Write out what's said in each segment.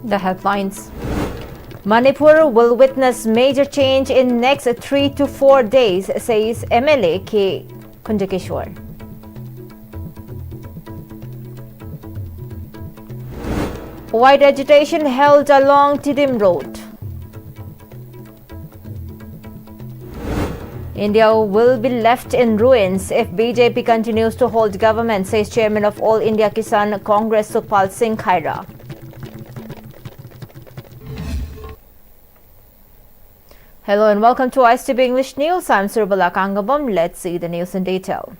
The headlines. Manipur will witness major change in next 3 to 4 days, says MLA Kunjakeshor. Wide agitation held along Tidim Road. India will be left in ruins if BJP continues to hold government, says Chairman of All India Kisan Congress Sukhpal Singh Khaira. Hello and welcome to Pm-Istv English News. I'm Surbala Kangabam. Let's see the news in detail.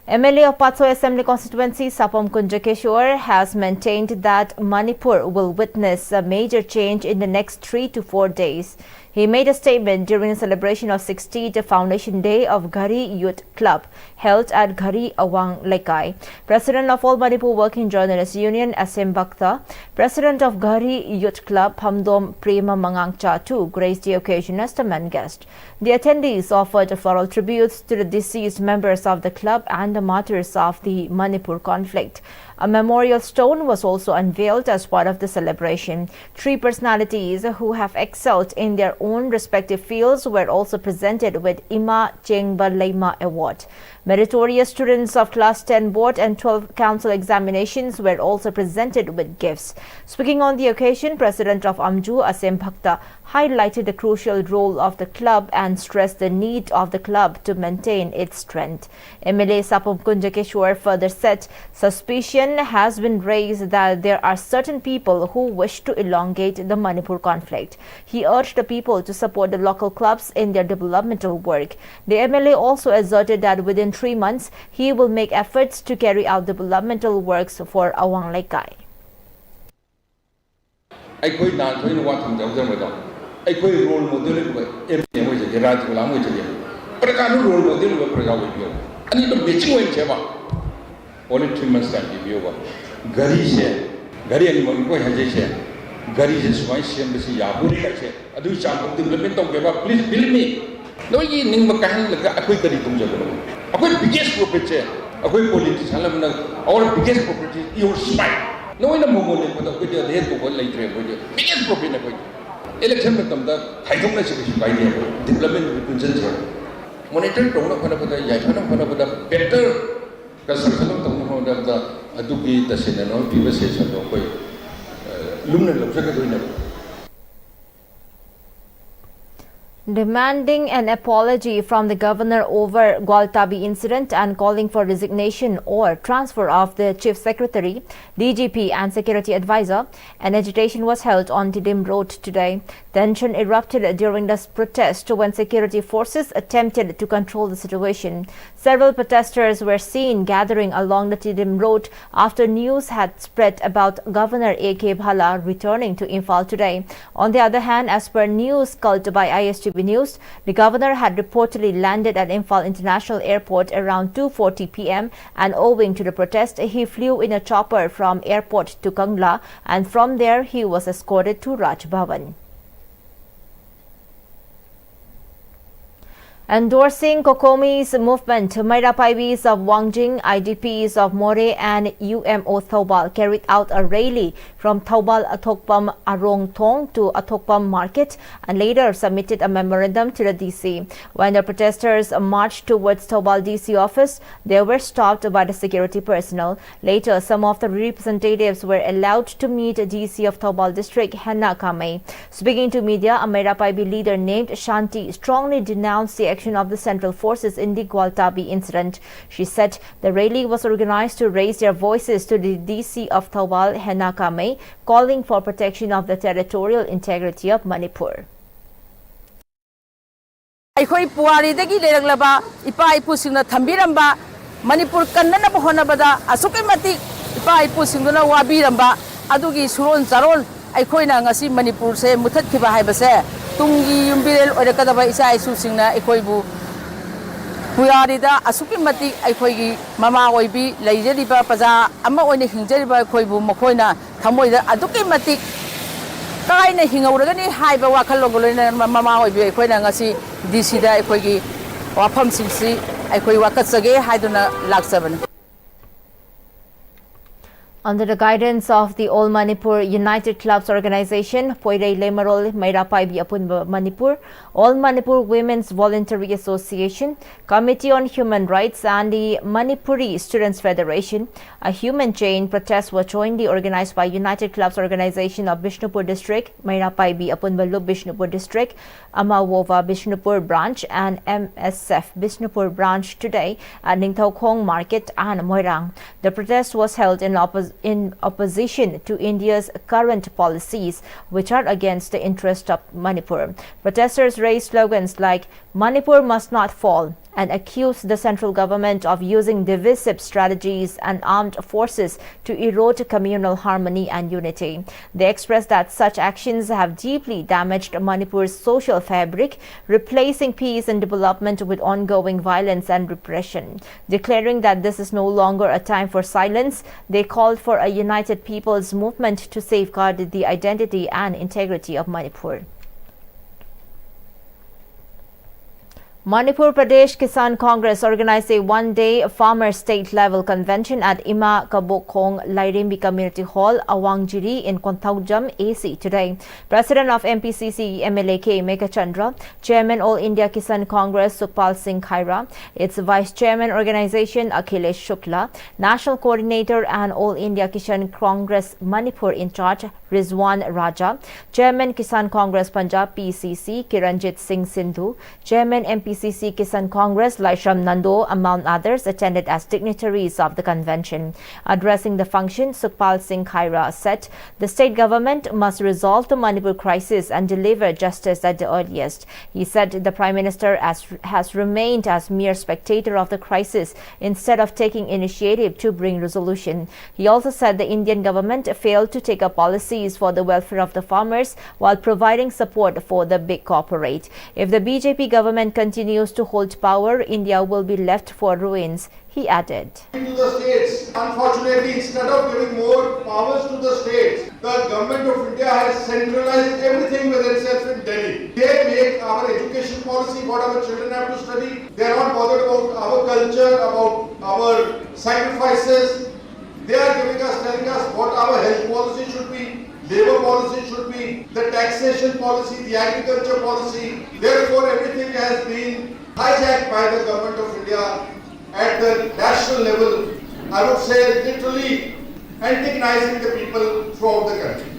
MLA of Patso Assembly Constituency Sapam Kunjakeshor has maintained that Manipur will witness a major change in the next 3 to 4 days. He made a statement during the celebration of 60th Foundation Day of Ghari Youth Club held at Ghari Awang Lekai. President of All Manipur Working Journalists Union Asem Bhakta, President of Ghari Youth Club Phamdom Prema Mangangcha too graced the occasion as the main guest. The attendees offered floral tributes to the deceased members of the club and the martyrs of the Manipur conflict. A memorial stone was also unveiled as part of the celebration. 3 personalities who have excelled in their own respective fields were also presented with Ima Chengba Leima Award. Meritorious students of Class 10 Board and 12 Council examinations were also presented with gifts. Speaking on the occasion, President of AMJU, Asem Bhakta, highlighted the crucial role of the club and stressed the need of the club to maintain its strength. MLA Sapam Kunjakeshor further said suspicion has been raised that there are certain people who wish to elongate the Manipur conflict. He urged the people to support the local clubs in their developmental work. The MLA also asserted that within 3 months, he will make efforts to carry out developmental works for Awang Lekai. Role model only 3 months time give over. Gari se, Gari and Monko has Gari is my same as Yaburi. I do some development of Gaba. Please believe me. No, ye Nimbakan, a quick Tumjabo. A quick biggest property, a quick politician, our biggest property, your spy. No in a moment with your head to go later with you. Biggest property. Election with them, I don't know if you idea. Development with Kunjan. Monitor don't know what about the better. Demanding an apology from the governor over Gwaltabi incident and calling for resignation or transfer of the chief secretary, DGP and security advisor, an agitation was held on Tidim Road today. Tension erupted during the protest when security forces attempted to control the situation. Several protesters were seen gathering along the Tidim Road after news had spread about Governor A.K. Bhala returning to Imphal today. On the other hand, as per news culled by Pm-Istv News, the governor had reportedly landed at Imphal International Airport around 2:40 p.m. and owing to the protest, he flew in a chopper from airport to Kangla and from there he was escorted to Raj Bhavan. Endorsing Kokomi's movement, Mairapaibis of Wangjing, IDPs of More and UMO Thobal carried out a rally from Thobal Athokpam Arong Thong to Athokpam Market and later submitted a memorandum to the DC. When the protesters marched towards Thobal DC office, they were stopped by the security personnel. Later, some of the representatives were allowed to meet DC of Thobal district, Henna Kamei. Speaking to media, a Mairapaibi leader named Shanti strongly denounced the action of the central forces in the Gwaltabi incident. She said the rally was organized to raise their voices to the DC of Thobal, Henna Kamei, calling for protection of the territorial integrity of Manipur. Aikoi puari dagi leraglaba ipa ipu singna thambiramba Manipur kannana honabada asukai mati ipa ipu singna wabiramba adugi suron charon aikoina ngasi Manipur se muthat khiba haibase tungi yumbirel orekadaba isa isu singna aikoibu puarida asukai mati aikoigi mama oibi leijeriba paja ama oine hingjeriba aikoibu makoina thamoida adukai mati kaina hingauragani haiba wakhalogolena mama oibi aikoina ngasi DC da aikoigi wafam singsi aikoi wakatsage haiduna laksabani. Under the guidance of the All Manipur United Clubs Organization, Poirei Lemarol Mairapaibi Apunba Manipur, All Manipur Women's Voluntary Association, Committee on Human Rights and the Manipuri Students Federation, a human chain protests were jointly organized by United Clubs Organization of Bishnapur District, Mairapaibi Apunbalu Bishnapur District, Amawova Bishnapur Branch and MSF Bishnapur Branch today at Ningthaukhong Market and Moirang. The protest was held in opposition to India's current policies, which are against the interest of Manipur. Protesters raised slogans like "Manipur must not fall" and accused the central government of using divisive strategies and armed forces to erode communal harmony and unity. They expressed that such actions have deeply damaged Manipur's social fabric, replacing peace and development with ongoing violence and repression. Declaring that this is no longer a time for silence, they called for a united people's movement to safeguard the identity and integrity of Manipur. Manipur Pradesh Kisan Congress organized a one-day farmer state-level convention at Ima Kabokhong Lairimbi Community Hall, Awangjiri in Konthaujam, AC today. President of MPCC MLA Kunjakeshor, Chairman All India Kisan Congress Sukhpal Singh Khaira, its Vice Chairman Organization Akhilesh Shukla, National Coordinator and All India Kisan Congress Manipur in charge Rizwan Raja, Chairman Kisan Congress Punjab PCC Kiranjit Singh Sindhu, Chairman MPCC Kisan Congress Laishram Nando, among others, attended as dignitaries of the convention. Addressing the function, Sukhpal Singh Khaira said the state government must resolve the Manipur crisis and deliver justice at the earliest. He said the Prime Minister has remained as mere spectator of the crisis instead of taking initiative to bring resolution. He also said the Indian government failed to take up policies for the welfare of the farmers while providing support for the big corporate. If the BJP government continues to hold power, India will be left for ruins, he added. To the states, unfortunately, instead of giving more powers to the states, the government of India has centralized everything with itself in Delhi. They make our education policy, what our children have to study. They are not bothered about our culture, about our sacrifices. They are telling us what our health policy should be, labor policy should be, the taxation policy, the agriculture policy. Therefore, everything has been hijacked by the government of India at the national level. I would say literally antagonizing the people throughout the country.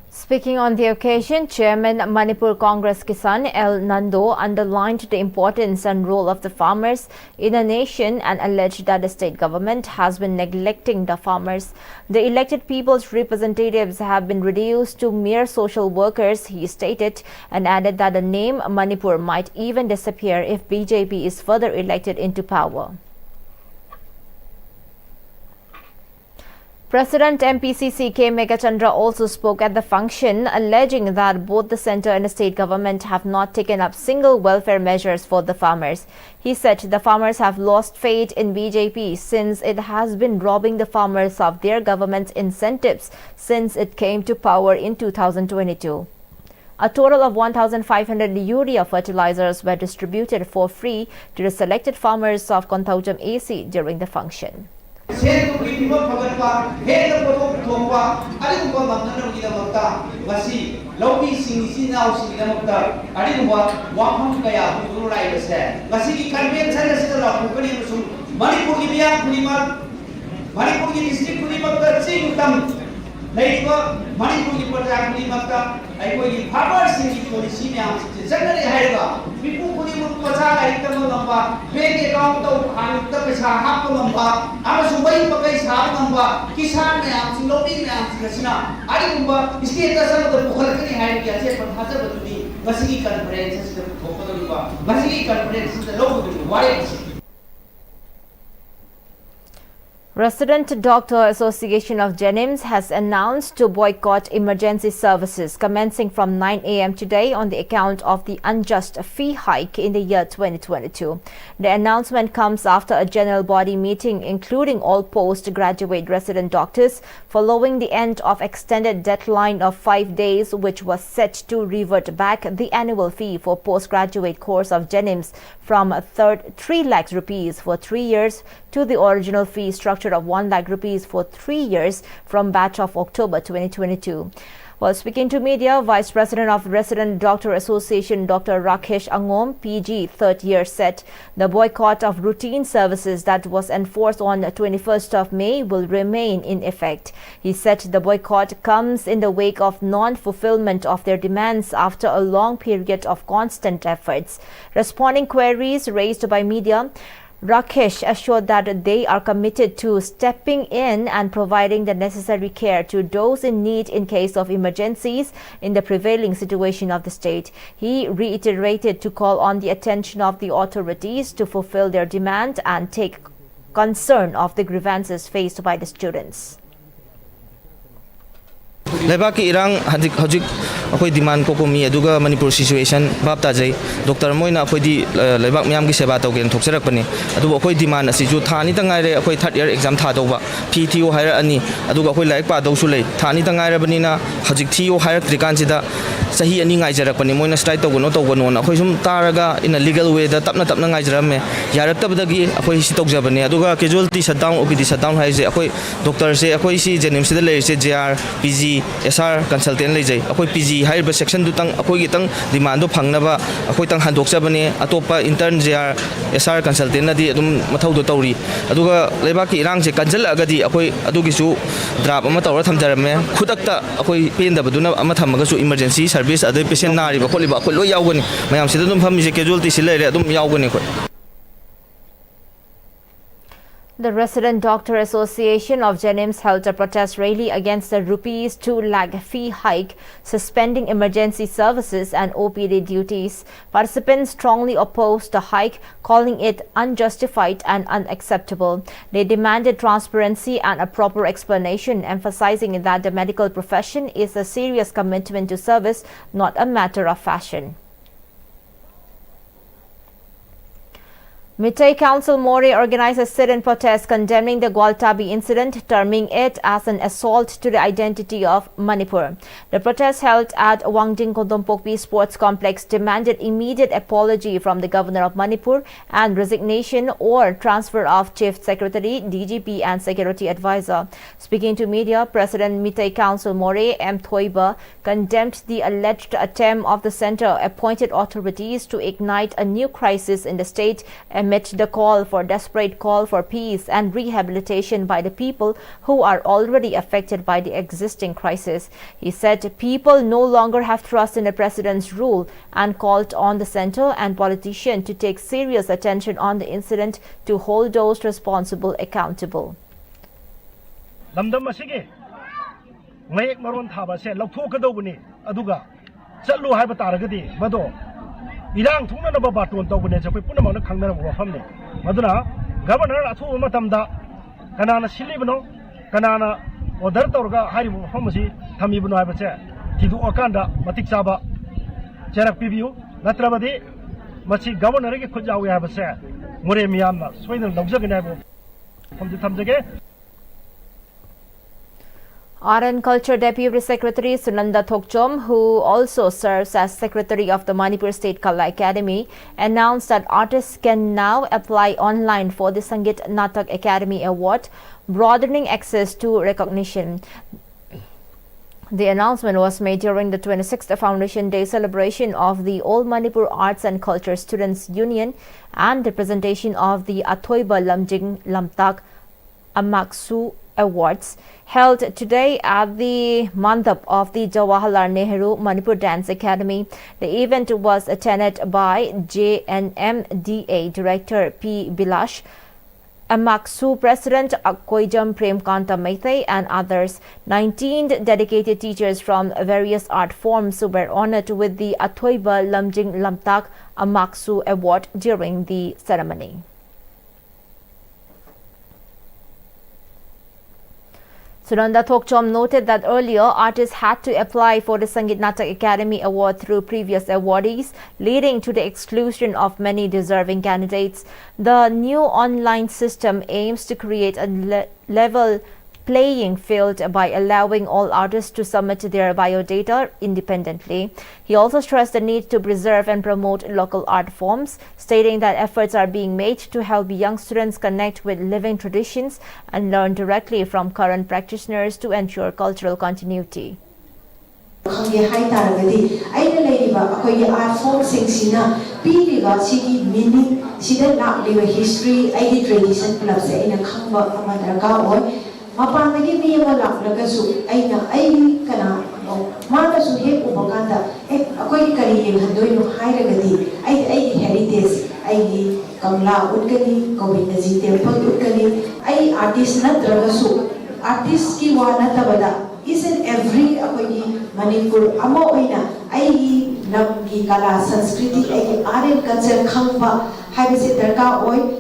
Speaking on the occasion, Chairman Manipur Congress Kisan L. Nando underlined the importance and role of the farmers in a nation and alleged that the state government has been neglecting the farmers. The elected people's representatives have been reduced to mere social workers, he stated, and added that the name Manipur might even disappear if BJP is further elected into power. President MPCC Kunjakeshor also spoke at the function, alleging that both the centre and the state government have not taken up single welfare measures for the farmers. He said the farmers have lost faith in BJP since it has been robbing the farmers of their government's incentives since it came to power in 2022. A total of 1,500 urea fertilizers were distributed for free to the selected farmers of Konthaujam AC during the function. Manipur की प्रजा कुली मक्का ऐकोई farmers की policy में हम generally हाइगा बिपु कुली मुक प्रजा item नंबा bank account तो आयुक्त पैसा हाप नंबा आम सुबई पकई सार नंबा किसान में हम लोबी में हम रचना आदि नंबा इसके तसर तो बुखल कनी हाइड किया से प्रधान बदुनी बसगी कॉन्फ्रेंस से थोपदुबा बसगी कॉन्फ्रेंस से लोग वारे Resident Doctor Association of Jenims has announced to boycott emergency services commencing from 9 a.m. today on the account of the unjust fee hike in the year 2022. The announcement comes after a general body meeting including all postgraduate resident doctors following the end of extended deadline of 5 days, which was set to revert back the annual fee for postgraduate course of Jenims from 3 lakhs rupees for 3 years to the original fee structure voucher of 1 lakh rupees for 3 years from batch of October 2022. While speaking to media, Vice President of Resident Doctor Association Dr. Rakesh Angom, PG, third year, said the boycott of routine services that was enforced on 21st of May will remain in effect. He said the boycott comes in the wake of non-fulfillment of their demands after a long period of constant efforts. Responding queries raised by media, Rakesh assured that they are committed to stepping in and providing the necessary care to those in need in case of emergencies in the prevailing situation of the state. He reiterated to call on the attention of the authorities to fulfill their demand and take concern of the grievances faced by the students. Lepak irang hajik akoi demand ko komi aduga Manipur situation bab ta jai doctor moina akoi di lepak myam gi seba tawgen thoksarak pani adu akoi demand asi ju thani tangai re akoi third year exam tha doba PTO haira ani aduga akoi laik pa dau su lei thani tangai ra bani na hajik TO haira trikan sida sahi ani ngai jarak pani moina strike tawgono na akoi sum taraga in a legal way da tapna ngai jaram me yarak tabdagi akoi si tokjabani aduga casualty shutdown OPD shutdown hai je akoi doctor se akoi si jenim sida lei se JR PG SR consultant lei jai akoi PG hai ba section du tang akoi gi tang demand do phangnaba akoi tang handok chabane atopa intern JR SR consultant na di adum mathau do tawri aduga leba ki irang je kanjal agadi akoi adugi su drop ama tawra thamjarame khudakta akoi pen da baduna ama thamaga su emergency service ade patient nari ba kholi ba khoi lo yawgani mayam sida dum phami je casualty silai adum yawgani khoi. The Resident Doctor Association of Jenims held a protest rally against the rupees 2 lakh fee hike, suspending emergency services and OPD duties. Participants strongly opposed the hike, calling it unjustified and unacceptable. They demanded transparency and a proper explanation, emphasizing that the medical profession is a serious commitment to service, not a matter of fashion. Meetei Council More organized a sit-in protest condemning the Gwaltabi incident, terming it as an assault to the identity of Manipur. The protest held at Wangjing Kondompokpi Sports Complex demanded immediate apology from the Governor of Manipur and resignation or transfer of Chief Secretary, DGP and Security Advisor. Speaking to media, President Meetei Council More M. Thoiba condemned the alleged attempt of the center-appointed authorities to ignite a new crisis in the state amid the desperate call for peace and rehabilitation by the people who are already affected by the existing crisis. He said people no longer have trust in the president's rule and called on the center and politicians to take serious attention on the incident to hold those responsible accountable. Lamdam asige mayak maron thaba se laukthokadobuni aduga chatlu haiba taragadi mado irang thungna na ba ton tawbune je koi punamana khangna ba famne maduna governor athu matamda kanana silibno kanana order torga haribu famasi thamibno haiba che tidu akanda matik chaba cherak pibiu natrabadi machi governor ge khojawi haiba se more miyamna soina lawjagna ba famdi thamjage. Art and Culture Deputy Secretary Sunanda Thokchom, who also serves as Secretary of the Manipur State Kala Academy, announced that artists can now apply online for the Sangeet Natak Academy Award, broadening access to recognition. The announcement was made during the 26th Foundation Day celebration of the All Manipur Arts and Culture Students Union and the presentation of the Athoiba Lamjing Lamtak Amaksu Awards held today at the mandap of the Jawaharlal Nehru Manipur Dance Academy. The event was attended by JNMDA Director P. Bilash, Amaksu President Koijam Premkanta Meitei and others. 19 dedicated teachers from various art forms were honored with the Athoiba Lamjing Lamtak Amaksu Award during the ceremony. Sunanda Thokchom noted that earlier artists had to apply for the Sangeet Natak Academy Award through previous awardees, leading to the exclusion of many deserving candidates. The new online system aims to create a level playing field by allowing all artists to submit their biodata independently. He also stressed the need to preserve and promote local art forms, stating that efforts are being made to help young students connect with living traditions and learn directly from current practitioners to ensure cultural continuity. Khangge hai taragadi aina leiriba akoi art form singsina piriba sigi meaning sida lakliba history ai tradition club se aina khangba amadra oi mapandagi mi ama laklaga su aina ai kana mana su he ubaganda akoi kari yenghandoi no hairagadi ai heritage ai kamla utkani govindaji temple utkani ai artist natraga su artist ki wana tabada is in every akoi Manipur ama oina ai lamgi kala sanskriti ai art and culture khangba haibase darka oi.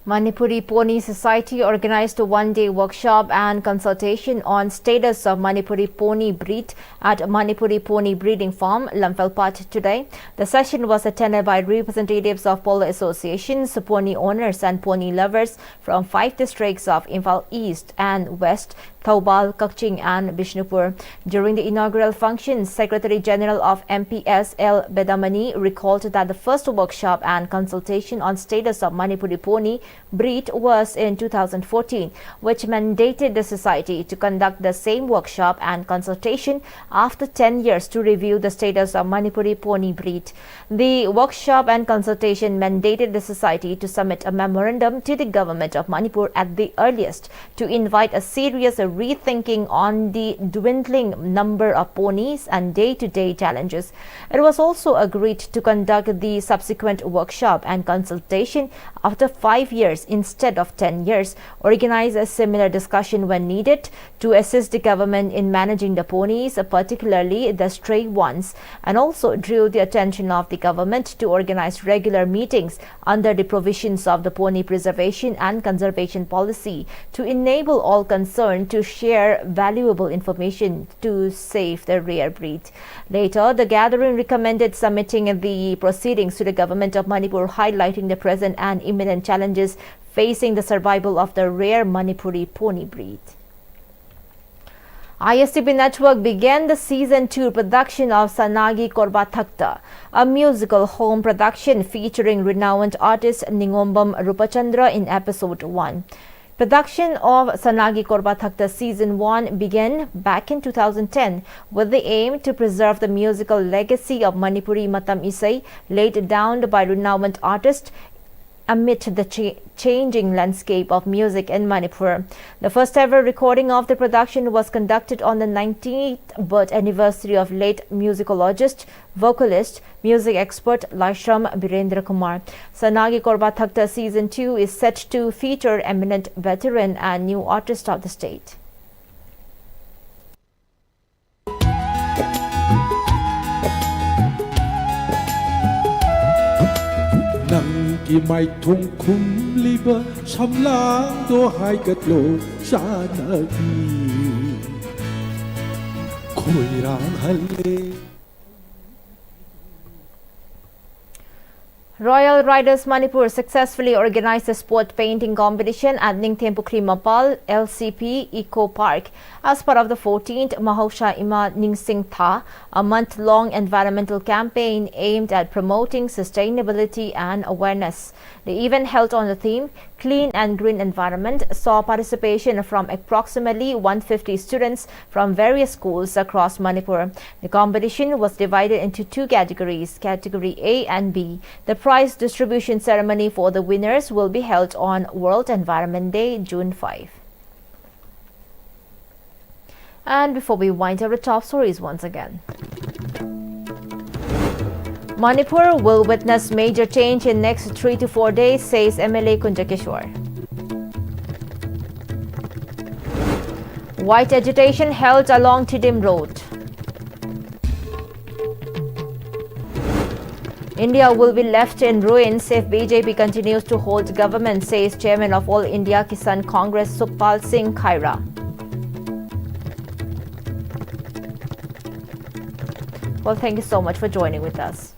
Manipuri Pony Society organized a one-day workshop and consultation on status of Manipuri pony breed at Manipuri Pony Breeding Farm, Lamphaipat today. The session was attended by representatives of polo associations, pony owners and pony lovers from 5 districts of Imphal East and West, Thoubal, Kakching and Bishnapur. During the inaugural function, Secretary General of MPS L. Bedamani recalled that the first workshop and consultation on status of Manipuri pony breed was in 2014, which mandated the society to conduct the same workshop and consultation after 10 years to review the status of Manipuri pony breed. The workshop and consultation mandated the society to submit a memorandum to the government of Manipur at the earliest to invite a serious rethinking on the dwindling number of ponies and day-to-day challenges. It was also agreed to conduct the subsequent workshop and consultation after 5 years instead of 10 years, organize a similar discussion when needed to assist the government in managing the ponies, particularly the stray ones, and also drew the attention of the government to organize regular meetings under the provisions of the Pony Preservation and Conservation Policy to enable all concerned to share valuable information to save the rare breed. Later, the gathering recommended submitting the proceedings to the government of Manipur, highlighting the present and imminent challenges facing the survival of the rare Manipuri pony breed. ISTB Network began the Season 2 production of Sanagi Korba Thakta, a musical home production featuring renowned artist Ningombam Rupachandra in Episode 1. Production of Sanagi Korba Thakta Season 1 began back in 2010 with the aim to preserve the musical legacy of Manipuri Matam Isai laid down by renowned artists amid the changing landscape of music in Manipur. The first ever recording of the production was conducted on the 19th birth anniversary of late musicologist, vocalist, music expert Laishram Birendra Kumar. Sanagi Korba Thakta Season 2 is set to feature eminent veteran and new artists of the state. Ki mai thung khum liba samlang do hai kat lo sanagi khoi rang halle. Royal Riders Manipur successfully organized a sport painting competition at Ningthempukri Mapal LCP Eco Park as part of the 14th Mahosha Ima Ningsing Tha, a month-long environmental campaign aimed at promoting sustainability and awareness. The event, held on the theme Clean and Green Environment, saw participation from approximately 150 students from various schools across Manipur. The competition was divided into 2 categories, Category A and B. The prize distribution ceremony for the winners will be held on World Environment Day, June 5. And before we wind up the top stories once again, Manipur will witness major change in next 3 to 4 days, says MLA Kunjakeshor. White agitation held along Tidim Road. India will be left in ruins if BJP continues to hold government, says Chairman of All India Kisan Congress Sukhpal Singh Khaira. Well, thank you so much for joining with us.